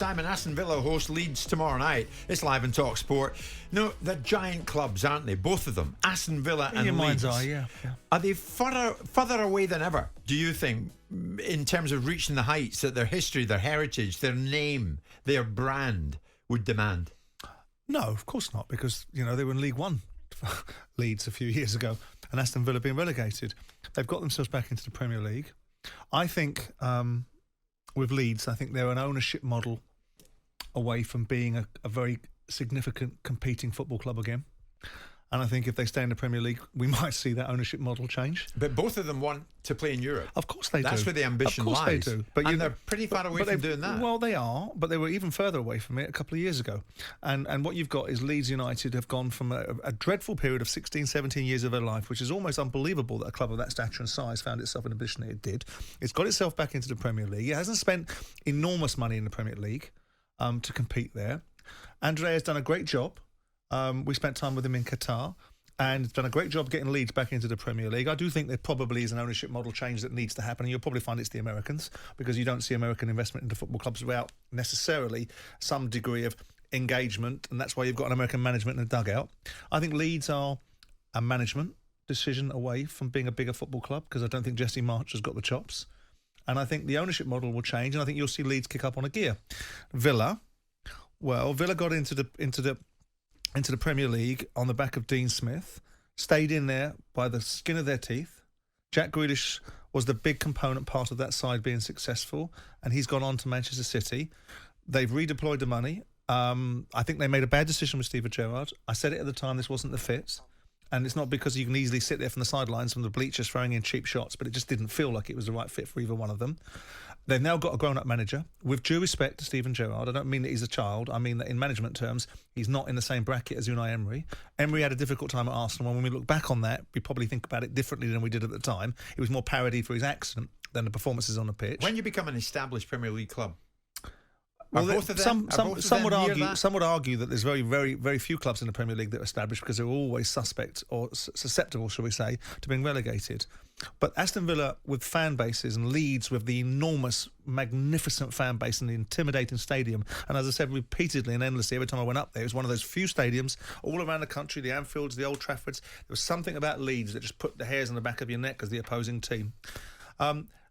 Simon, Aston Villa host Leeds tomorrow night. It's live on talkSPORT. No, they're giant clubs, aren't they? Both of them. Aston Villa and Leeds. Yeah. Are they further away than ever, do you think, in terms of reaching the heights that their history, their heritage, their name, their brand would demand? No, of course not, because, they were in League One Leeds a few years ago, and Aston Villa being relegated. They've got themselves back into the Premier League. I think with Leeds, I think they're an ownership model away from being a very significant competing football club again. And I think if they stay in the Premier League, we might see that ownership model change. But both of them want to play in Europe. Of course they do. That's where the ambition lies. Of course they do. But they're pretty far away from doing that. Well, they are, but they were even further away from it a couple of years ago. And what you've got is Leeds United have gone from a dreadful period of 16, 17 years of their life, which is almost unbelievable that a club of that stature and size found itself in a position that it did. It's got itself back into the Premier League. It hasn't spent enormous money in the Premier League to compete there. Andrea has done a great job. We spent time with him in Qatar. And done a great job getting Leeds back into the Premier League. I do think there probably is an ownership model change that needs to happen, and you'll probably find it's the Americans, because you don't see American investment into football clubs without necessarily some degree of engagement, and that's why you've got an American management in the dugout. I think Leeds are a management decision away from being a bigger football club, because I don't think Jesse March has got the chops. And I think the ownership model will change, and I think you'll see Leeds kick up on a gear. Villa got into the Premier League on the back of Dean Smith, stayed in there by the skin of their teeth. Jack Grealish was the big component part of that side being successful, and he's gone on to Manchester City. They've redeployed the money. I think they made a bad decision with Steven Gerrard. I said it at the time, this wasn't the fit. And it's not because you can easily sit there from the sidelines, from the bleachers, throwing in cheap shots, but it just didn't feel like it was the right fit for either one of them. They've now got a grown-up manager. With due respect to Steven Gerrard, I don't mean that he's a child. I mean that in management terms, he's not in the same bracket as Unai Emery. Emery had a difficult time at Arsenal, and when we look back on that, we probably think about it differently than we did at the time. It was more parody for his accent than the performances on the pitch. When you become an established Premier League club, well, some would argue that there's very, very, very few clubs in the Premier League that are established because they're always suspect or susceptible, shall we say, to being relegated. But Aston Villa with fan bases and Leeds with the enormous, magnificent fan base and the intimidating stadium, and as I said repeatedly and endlessly every time I went up there, it was one of those few stadiums all around the country, the Anfields, the Old Traffords. There was something about Leeds that just put the hairs on the back of your neck as the opposing team.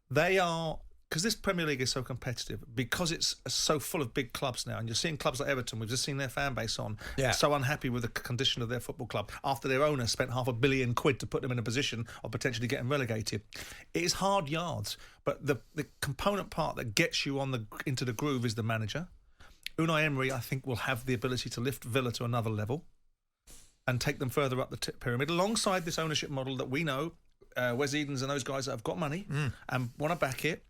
They are... Because this Premier League is so competitive, because it's so full of big clubs now, and you're seeing clubs like Everton, we've just seen their fan base so unhappy with the condition of their football club after their owner spent £500 million to put them in a position of potentially getting relegated. It is hard yards, but the component part that gets you into the groove is the manager. Unai Emery, I think, will have the ability to lift Villa to another level and take them further up the pyramid, alongside this ownership model that we know, Wes Edens and those guys that have got money and want to back it.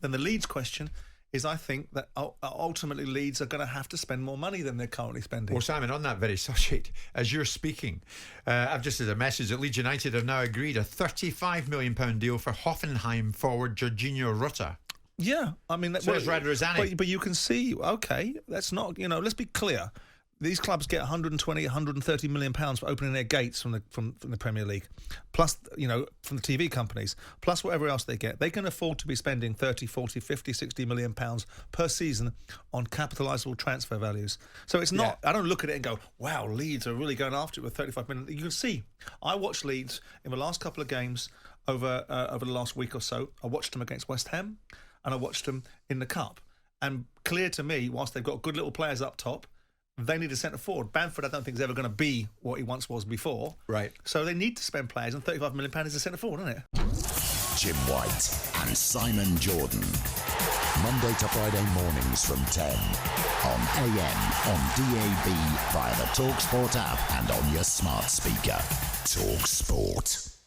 Then the Leeds question is, I think that ultimately Leeds are going to have to spend more money than they're currently spending. Well, Simon, on that very subject, as you're speaking, I've just had a message that Leeds United have now agreed a £35 million deal for Hoffenheim forward Jorginho Rutter. Yeah, I mean... So it's Radra Zani. But you can see, OK, that's not... let's be clear. These clubs get 120, 130 million pounds for opening their gates from the Premier League, plus, from the TV companies, plus whatever else they get. They can afford to be spending 30, 40, 50, 60 million pounds per season on capitalisable transfer values. So it's not, I don't look at it and go, wow, Leeds are really going after it with 35 million. You can see, I watched Leeds in the last couple of games over the last week or so. I watched them against West Ham and I watched them in the Cup. And clear to me, whilst they've got good little players up top, they need a centre forward. Bamford, I don't think, is ever going to be what he once was before. Right. So they need to spend players, and £35 million is a centre forward, isn't it? Jim White and Simon Jordan. Monday to Friday mornings from 10 on AM, on DAB, via the talkSPORT app, and on your smart speaker. talkSPORT.